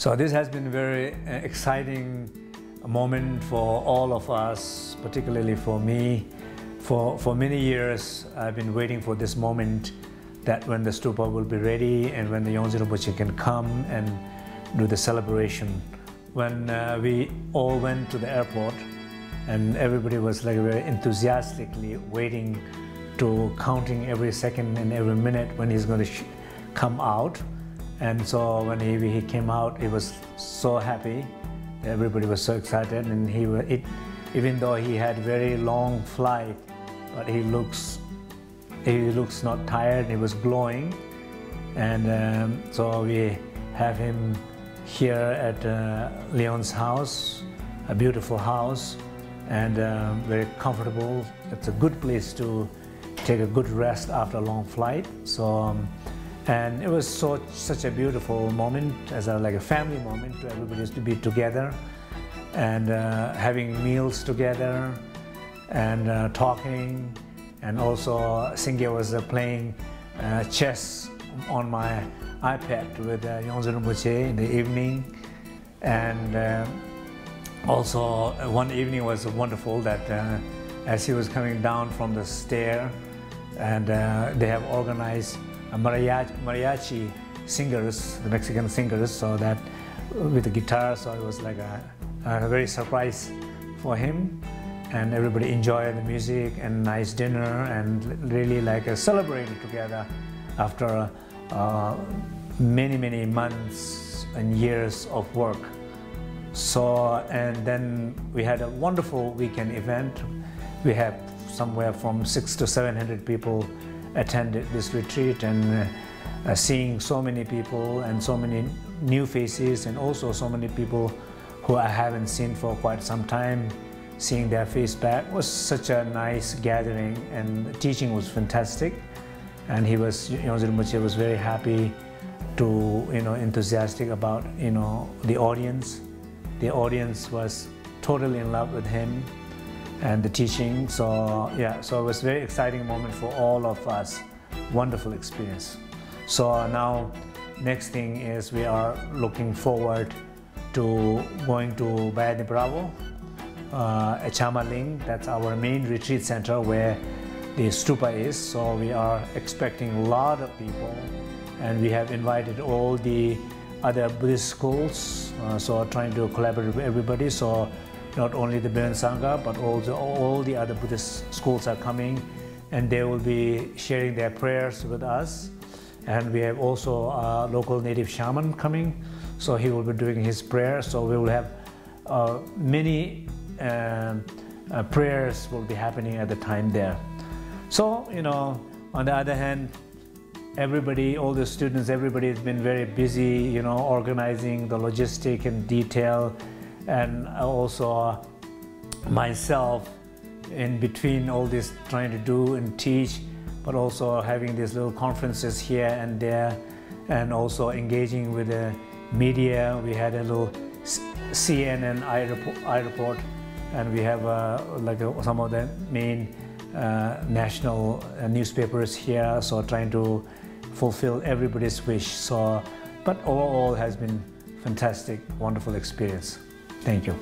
So this has been a very exciting moment for all of us, particularly for me. For many years, I've been waiting for this moment that when the stupa will be ready and when the Yongdzin Rinpoche can come and do the celebration. When we all went to the airport and everybody was like very enthusiastically waiting to counting every second and every minute when he's going to come out. And so when he came out, he was so happy. Everybody was so excited, and even though he had very long flight, but he looks not tired. He was glowing, and so we have him here at Leon's house, a beautiful house, and very comfortable. It's a good place to take a good rest after a long flight. So. And it was such a beautiful moment, as like a family moment, to everybody to be together and having meals together and talking. And also Singye was playing chess on my iPad with Yongdzin Rinpoche in the evening. And also one evening was wonderful that as he was coming down from the stair, and they have organized mariachi singers, the Mexican singers, so that with the guitar, so it was like a very surprise for him, and everybody enjoyed the music and nice dinner and really like celebrated together after many months and years of work. So, and then we had a wonderful weekend event. We had somewhere from 600 to 700 people attended this retreat, and seeing so many people and so many new faces, and also so many people who I haven't seen for quite some time, seeing their face back was such a nice gathering, and the teaching was fantastic. And Yongdzin Rinpoche was very happy to, enthusiastic about, the audience. The audience was totally in love with him and the teaching. So yeah, so it was a very exciting moment for all of us. Wonderful experience. So now next thing is we are looking forward to going to Valle de Bravo, Chamaling. That's our main retreat center where the stupa is. So we are expecting a lot of people, and we have invited all the other Buddhist schools, so trying to collaborate with everybody. So not only the Beran Sangha, but also all the other Buddhist schools are coming, and they will be sharing their prayers with us. And we have also a local native shaman coming, so he will be doing his prayer. So we will have many prayers will be happening at the time there. So, on the other hand, everybody, all the students, everybody has been very busy, organizing the logistic and detail. And also myself in between all this trying to do and teach, but also having these little conferences here and there, and also engaging with the media. We had a little CNN iReport, and we have some of the main national newspapers here, so trying to fulfill everybody's wish. So, but overall has been fantastic, wonderful experience. Thank you.